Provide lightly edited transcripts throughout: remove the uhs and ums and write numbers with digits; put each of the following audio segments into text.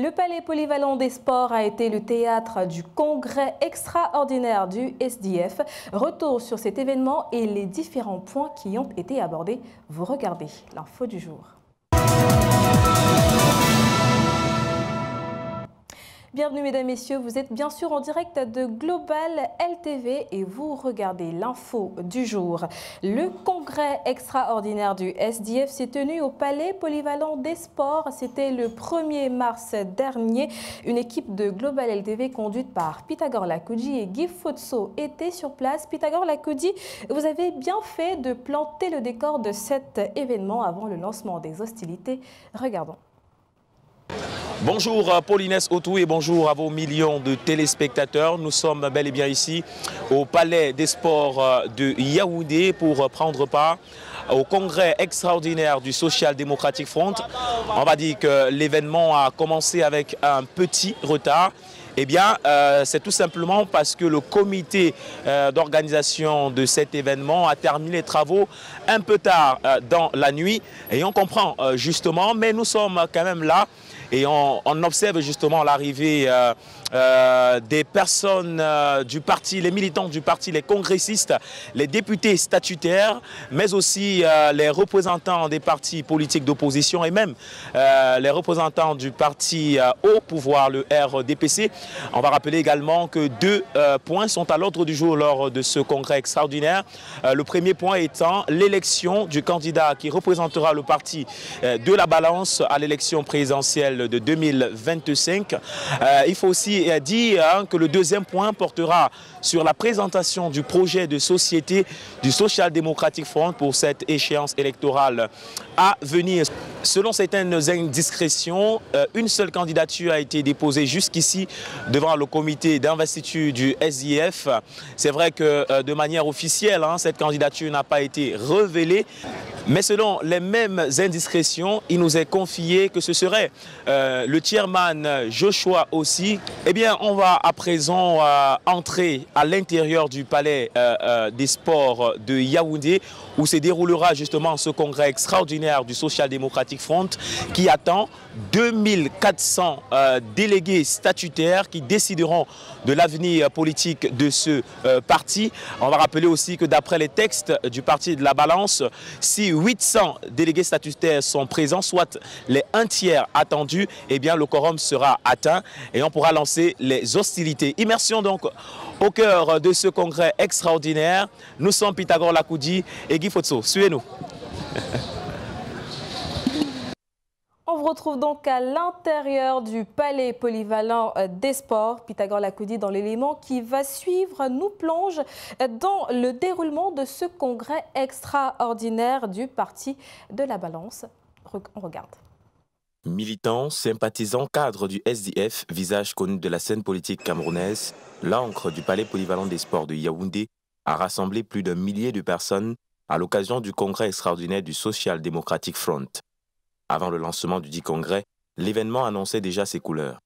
Le Palais polyvalent des sports a été le théâtre du congrès extraordinaire du SDF. Retour sur cet événement et les différents points qui ont été abordés. Vous regardez l'info du jour. Bienvenue mesdames, messieurs, vous êtes bien sûr en direct de Global LTV et vous regardez l'info du jour. Le congrès extraordinaire du SDF s'est tenu au Palais polyvalent des sports. C'était le 1er mars dernier. Une équipe de Global LTV conduite par Pythagore Lakoudji et Guy Fotso était sur place. Pythagore Lakoudji, vous avez bien fait de planter le décor de cet événement avant le lancement des hostilités. Regardons. Bonjour Paulinès Otou et bonjour à vos millions de téléspectateurs. Nous sommes bel et bien ici au Palais des Sports de Yaoundé pour prendre part au congrès extraordinaire du Social Democratic Front. On va dire que l'événement a commencé avec un petit retard. Eh bien, c'est tout simplement parce que le comité d'organisation de cet événement a terminé les travaux un peu tard dans la nuit. Et on comprend justement, mais nous sommes quand même là. Et on observe justement l'arrivée des personnes du parti, les militants du parti, les congressistes, les députés statutaires, mais aussi les représentants des partis politiques d'opposition et même les représentants du parti au pouvoir, le RDPC. On va rappeler également que deux points sont à l'ordre du jour lors de ce congrès extraordinaire. Le premier point étant l'élection du candidat qui représentera le parti de la balance à l'élection présidentielle de 2025. Il faut aussi dire que le deuxième point portera sur la présentation du projet de société du Social Democratic Front pour cette échéance électorale à venir. Selon certaines indiscrétions, une seule candidature a été déposée jusqu'ici devant le comité d'investiture du SDF. C'est vrai que de manière officielle, cette candidature n'a pas été révélée. Mais selon les mêmes indiscrétions, il nous est confié que ce serait le chairman Joshua aussi. Eh bien, on va à présent entrer à l'intérieur du palais des sports de Yaoundé où se déroulera justement ce congrès extraordinaire du Social Democratic Front qui attend 2400 délégués statutaires qui décideront de l'avenir politique de ce parti. On va rappeler aussi que d'après les textes du parti de la balance, si 800 délégués statutaires sont présents, soit les 1/3 attendus, eh bien le quorum sera atteint et on pourra lancer les hostilités. Immersion donc au cœur de ce congrès extraordinaire. Nous sommes Pythagore Lakoudji et Guy Fotso. Suivez-nous. On vous retrouve donc à l'intérieur du Palais polyvalent des sports. Pythagore Lakoudji dans l'élément qui va suivre nous plonge dans le déroulement de ce congrès extraordinaire du Parti de la Balance. On regarde. Militants, sympathisants, cadres du SDF, visage connu de la scène politique camerounaise, l'encre du Palais polyvalent des sports de Yaoundé a rassemblé plus d'un millier de personnes à l'occasion du congrès extraordinaire du Social Democratic Front. Avant le lancement du dit congrès, l'événement annonçait déjà ses couleurs.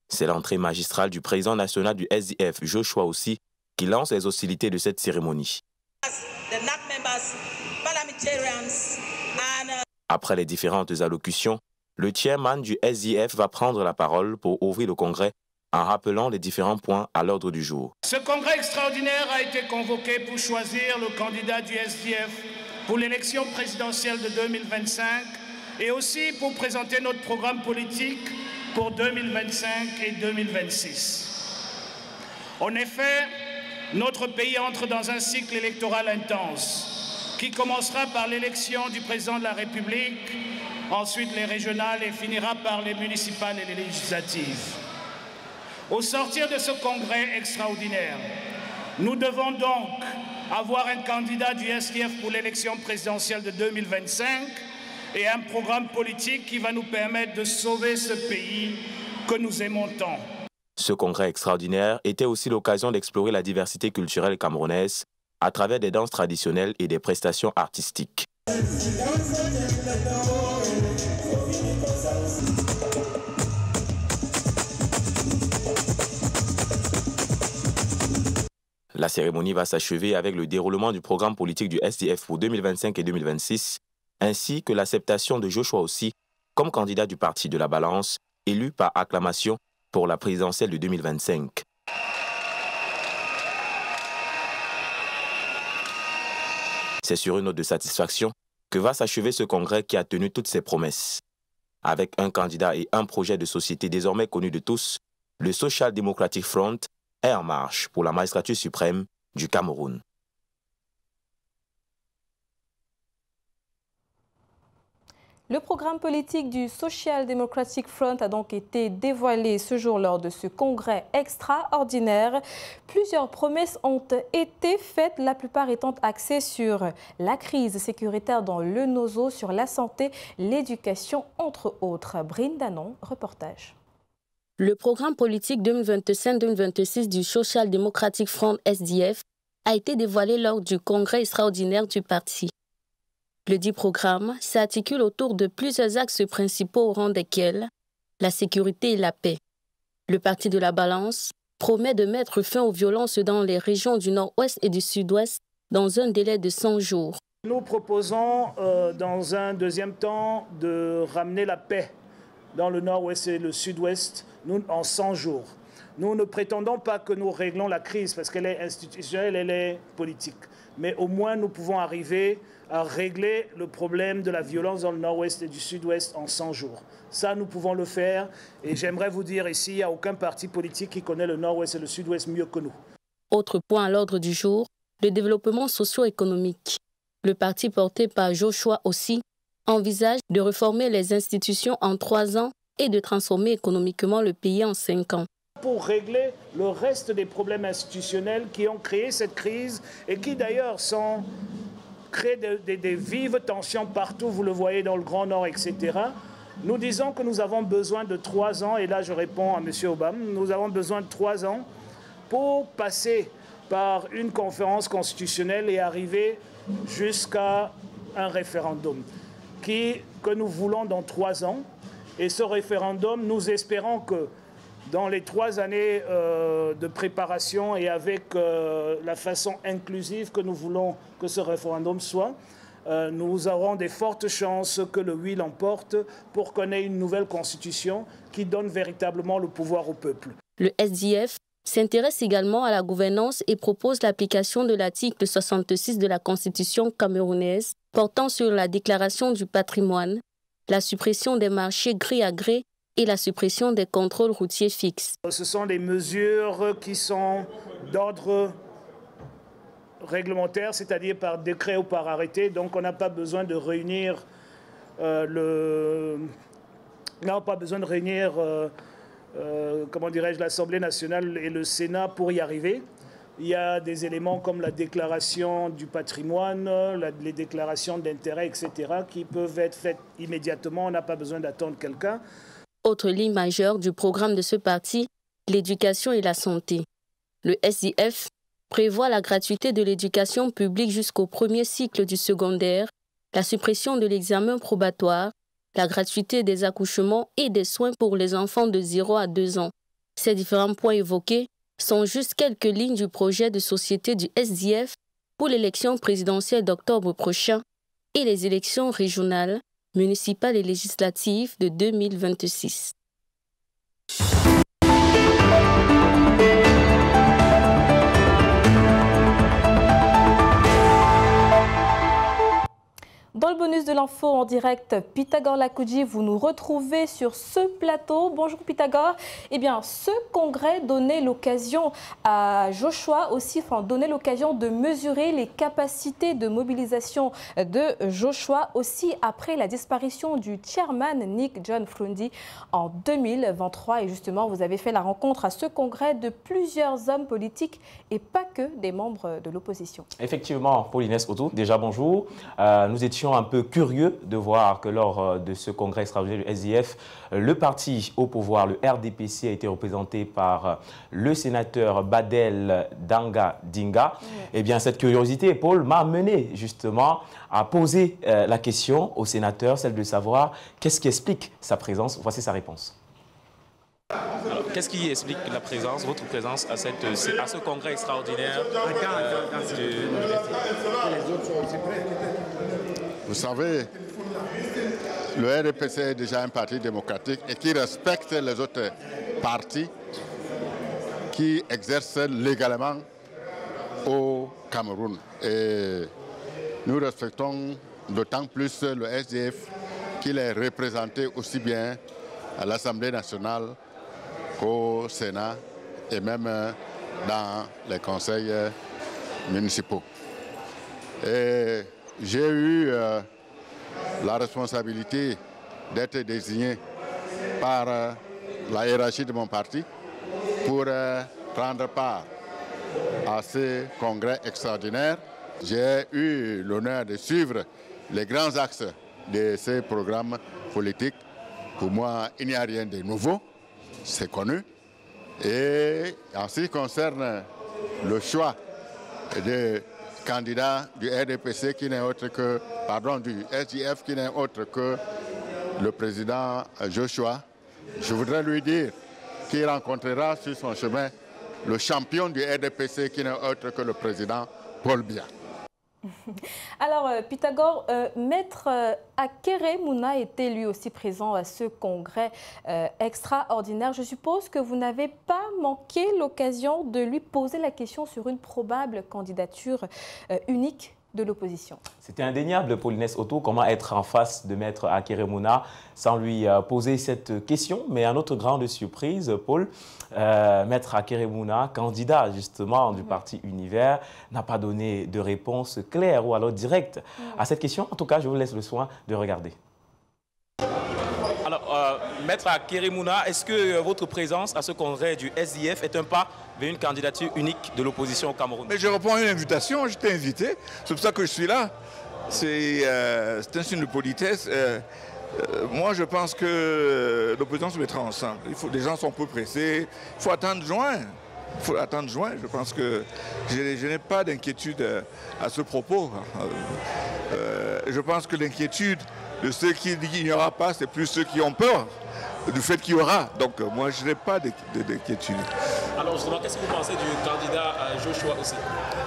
C'est l'entrée magistrale du président national du SDF, Joshua aussi, qui lance les hostilités de cette cérémonie. Après les différentes allocutions, le chairman du SDF va prendre la parole pour ouvrir le congrès en rappelant les différents points à l'ordre du jour. Ce congrès extraordinaire a été convoqué pour choisir le candidat du SDF pour l'élection présidentielle de 2025 et aussi pour présenter notre programme politique pour 2025 et 2026. En effet, notre pays entre dans un cycle électoral intense qui commencera par l'élection du président de la République, ensuite les régionales et finira par les municipales et les législatives. Au sortir de ce congrès extraordinaire, nous devons donc avoir un candidat du SDF pour l'élection présidentielle de 2025 et un programme politique qui va nous permettre de sauver ce pays que nous aimons tant. Ce congrès extraordinaire était aussi l'occasion d'explorer la diversité culturelle camerounaise à travers des danses traditionnelles et des prestations artistiques. La cérémonie va s'achever avec le déroulement du programme politique du SDF pour 2025 et 2026, ainsi que l'acceptation de Joshua Ossi comme candidat du Parti de la Balance, élu par acclamation pour la présidentielle de 2025. C'est sur une note de satisfaction que va s'achever ce congrès qui a tenu toutes ses promesses. Avec un candidat et un projet de société désormais connu de tous, le Social Democratic Front est en marche pour la magistrature suprême du Cameroun. Le programme politique du Social Democratic Front a donc été dévoilé ce jour lors de ce congrès extraordinaire. Plusieurs promesses ont été faites, la plupart étant axées sur la crise sécuritaire dans le Nozo, sur la santé, l'éducation, entre autres. Brindanon, reportage. Le programme politique 2025-2026 du Social Democratic Front SDF a été dévoilé lors du congrès extraordinaire du parti. Le dit programme s'articule autour de plusieurs axes principaux au rang desquels la sécurité et la paix. Le Parti de la Balance promet de mettre fin aux violences dans les régions du Nord-Ouest et du Sud-Ouest dans un délai de 100 jours. Nous proposons dans un deuxième temps de ramener la paix dans le Nord-Ouest et le Sud-Ouest en 100 jours. Nous ne prétendons pas que nous réglons la crise parce qu'elle est institutionnelle, elle est politique. Mais au moins nous pouvons arriver à régler le problème de la violence dans le Nord-Ouest et du Sud-Ouest en 100 jours. Ça, nous pouvons le faire. Et j'aimerais vous dire ici, il n'y a aucun parti politique qui connaît le Nord-Ouest et le Sud-Ouest mieux que nous. Autre point à l'ordre du jour, le développement socio-économique. Le parti porté par Joshua Ossi envisage de réformer les institutions en 3 ans et de transformer économiquement le pays en 5 ans. Pour régler le reste des problèmes institutionnels qui ont créé cette crise et qui d'ailleurs créent des vives tensions partout, vous le voyez dans le Grand Nord, etc. Nous disons que nous avons besoin de 3 ans, et là je réponds à M. Obama, nous avons besoin de 3 ans pour passer par une conférence constitutionnelle et arriver jusqu'à un référendum que nous voulons dans 3 ans. Et ce référendum, nous espérons que dans les 3 années de préparation et avec la façon inclusive que nous voulons que ce référendum soit, nous aurons des fortes chances que le oui l'emporte pour qu'on ait une nouvelle constitution qui donne véritablement le pouvoir au peuple. Le SDF s'intéresse également à la gouvernance et propose l'application de l'article 66 de la Constitution camerounaise portant sur la déclaration du patrimoine, la suppression des marchés gré à gré et la suppression des contrôles routiers fixes. Ce sont des mesures qui sont d'ordre réglementaire, c'est-à-dire par décret ou par arrêté. Donc on n'a pas besoin de réunir l'Assemblée nationale et le Sénat pour y arriver. Il y a des éléments comme la déclaration du patrimoine, les déclarations d'intérêt, etc., qui peuvent être faites immédiatement. On n'a pas besoin d'attendre quelqu'un. Autre ligne majeure du programme de ce parti, l'éducation et la santé. Le SDF prévoit la gratuité de l'éducation publique jusqu'au premier cycle du secondaire, la suppression de l'examen probatoire, la gratuité des accouchements et des soins pour les enfants de 0 à 2 ans. Ces différents points évoqués sont juste quelques lignes du projet de société du SDF pour l'élection présidentielle d'octobre prochain et les élections régionales, municipales et législatives de 2026. Dans le bonus de l'info en direct, Pythagore Lakoudji, vous nous retrouvez sur ce plateau. Bonjour Pythagore. Eh bien, ce congrès donnait l'occasion à Joshua aussi, donnait l'occasion de mesurer les capacités de mobilisation de Joshua aussi après la disparition du chairman Nick John Frundi en 2023. Et justement, vous avez fait la rencontre à ce congrès de plusieurs hommes politiques et pas que des membres de l'opposition. Effectivement, Paulinès Otou, déjà bonjour. Nous étions un peu curieux de voir que lors de ce congrès extraordinaire du SDF, le parti au pouvoir, le RDPC, a été représenté par le sénateur Badel Danga Dinga. Eh bien, cette curiosité, Paul, m'a amené justement à poser la question au sénateur, celle de savoir qu'est-ce qui explique sa présence. Voici sa réponse. Qu'est-ce qui explique votre présence à ce congrès extraordinaire Vous savez, le RDPC est déjà un parti démocratique et qui respecte les autres partis qui exercent légalement au Cameroun. Et nous respectons d'autant plus le SDF qu'il est représenté aussi bien à l'Assemblée nationale qu'au Sénat et même dans les conseils municipaux. Et j'ai eu la responsabilité d'être désigné par la hiérarchie de mon parti pour prendre part à ce congrès extraordinaire. J'ai eu l'honneur de suivre les grands axes de ces programmes politiques. Pour moi, il n'y a rien de nouveau, c'est connu. Et en ce qui concerne le choix des candidats du RDPC qui n'est autre que, du SDF qui n'est autre que le président Joshua, je voudrais lui dire qu'il rencontrera sur son chemin le champion du RDPC qui n'est autre que le président Paul Biya. Alors, Pythagore, Maître Akere Mouna était lui aussi présent à ce congrès extraordinaire. Je suppose que vous n'avez pas manqué l'occasion de lui poser la question sur une probable candidature unique de l'opposition. C'était indéniable, Paulinès Otto, comment être en face de Maître Akere Mouna sans lui poser cette question. Mais à notre grande surprise, Paul, Maître Akere Mouna, candidat justement du parti Univers, n'a pas donné de réponse claire ou alors directe à cette question. En tout cas, je vous laisse le soin de regarder. Alors, Maître Akere Mouna, est-ce que votre présence à ce congrès du SDF est un pas vers une candidature unique de l'opposition au Cameroun? Mais je réponds à une invitation, j'étais invité, c'est pour ça que je suis là. C'est un signe de politesse. Moi, je pense que l'opposition se mettra ensemble. Les gens sont peu pressés, il faut attendre juin. Je pense que je n'ai pas d'inquiétude à ce propos. Je pense que l'inquiétude de ceux qui disent qu'il n'y aura pas, c'est plus ceux qui ont peur du fait qu'il y aura. Donc moi, je n'ai pas d'inquiétude. Alors justement, qu'est-ce que vous pensez du candidat Joshua aussi?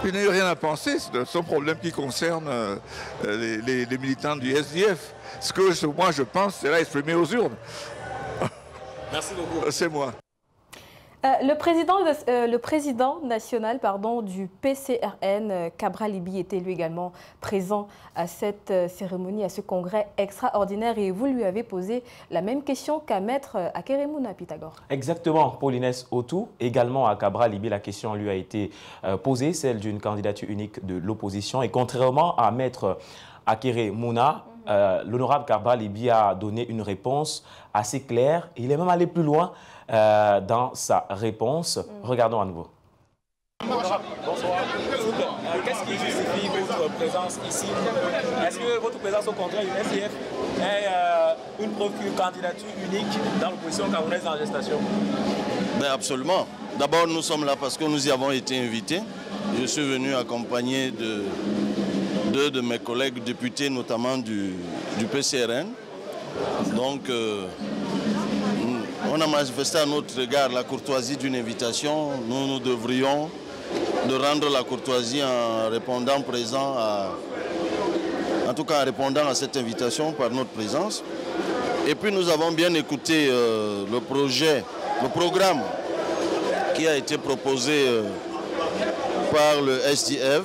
Je n'ai rien à penser, c'est son problème qui concerne les militants du SDF. Ce que moi je pense, c'est là exprimé aux urnes. Merci beaucoup. C'est moi. Le président national du PCRN, Cabral Libye, était lui également présent à cette cérémonie, à ce congrès extraordinaire. Et vous lui avez posé la même question qu'à Maître Akere Mouna, Pythagore. Exactement, Paulinès Otto. Également à Cabral Libye, la question lui a été posée, celle d'une candidature unique de l'opposition. Et contrairement à Maître Akere Mouna, l'honorable Cabral Libye a donné une réponse assez claire. Il est même allé plus loin dans sa réponse. Regardons à nouveau. Bonsoir. Qu'est-ce qui justifie votre présence ici? Est-ce que votre présence au congrès du SDF est une preuve qu'une candidature unique dans l'opposition camerounaise en gestation? Ben absolument. D'abord, nous sommes là parce que nous y avons été invités. Je suis venu accompagné de deux de mes collègues députés, notamment du PCRN. Donc, on a manifesté à notre regard la courtoisie d'une invitation. Nous devrions de rendre la courtoisie en répondant présent en tout cas en répondant à cette invitation par notre présence. Et puis nous avons bien écouté le programme qui a été proposé par le SDF.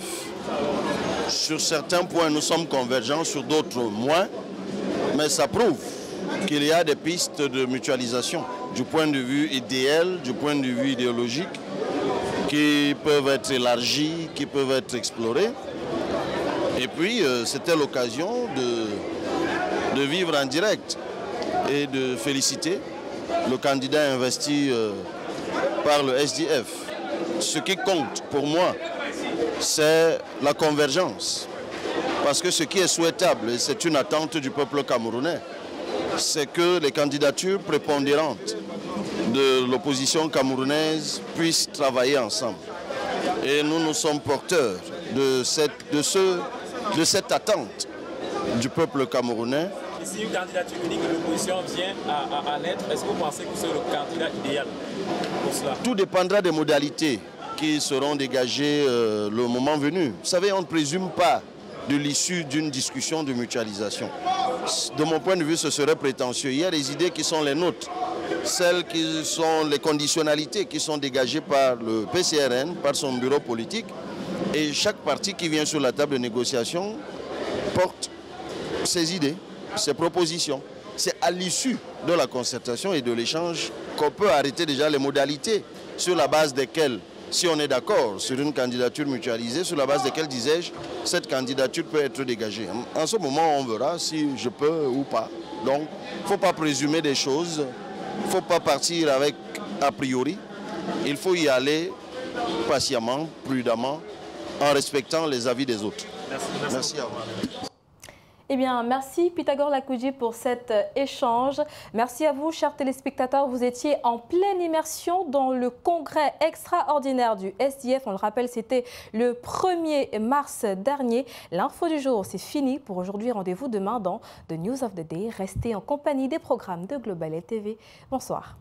Sur certains points, nous sommes convergents, sur d'autres moins, mais ça prouve qu'il y a des pistes de mutualisation du point de vue idéal, du point de vue idéologique, qui peuvent être élargies, qui peuvent être explorées. Et puis, c'était l'occasion de vivre en direct et de féliciter le candidat investi par le SDF. Ce qui compte pour moi, c'est la convergence. Parce que ce qui est souhaitable, et c'est une attente du peuple camerounais, c'est que les candidatures prépondérantes de l'opposition camerounaise puissent travailler ensemble. Et nous sommes porteurs de cette attente du peuple camerounais si une candidature unique de l'opposition vient à naître, est-ce que vous pensez que c'est le candidat idéal pour cela? Tout dépendra des modalités qui seront dégagées le moment venu. Vous savez, on ne présume pas de l'issue d'une discussion de mutualisation. De mon point de vue, ce serait prétentieux. Il y a des idées qui sont les nôtres, celles qui sont les conditionnalités qui sont dégagées par le PCRN, par son bureau politique, et chaque parti qui vient sur la table de négociation porte ses idées, ses propositions. C'est à l'issue de la concertation et de l'échange qu'on peut arrêter déjà les modalités sur la base desquelles, si on est d'accord sur une candidature mutualisée, sur la base desquelles, disais-je, cette candidature peut être dégagée. En ce moment, on verra si je peux ou pas. Donc, il ne faut pas présumer des choses, il ne faut pas partir avec a priori. Il faut y aller patiemment, prudemment, en respectant les avis des autres. Merci à vous. Eh bien, merci Pythagore Lakouji pour cet échange. Merci à vous, chers téléspectateurs. Vous étiez en pleine immersion dans le congrès extraordinaire du SDF. On le rappelle, c'était le 1er mars dernier. L'info du jour, c'est fini pour aujourd'hui. Rendez-vous demain dans The News of the Day. Restez en compagnie des programmes de Global LTV. Bonsoir.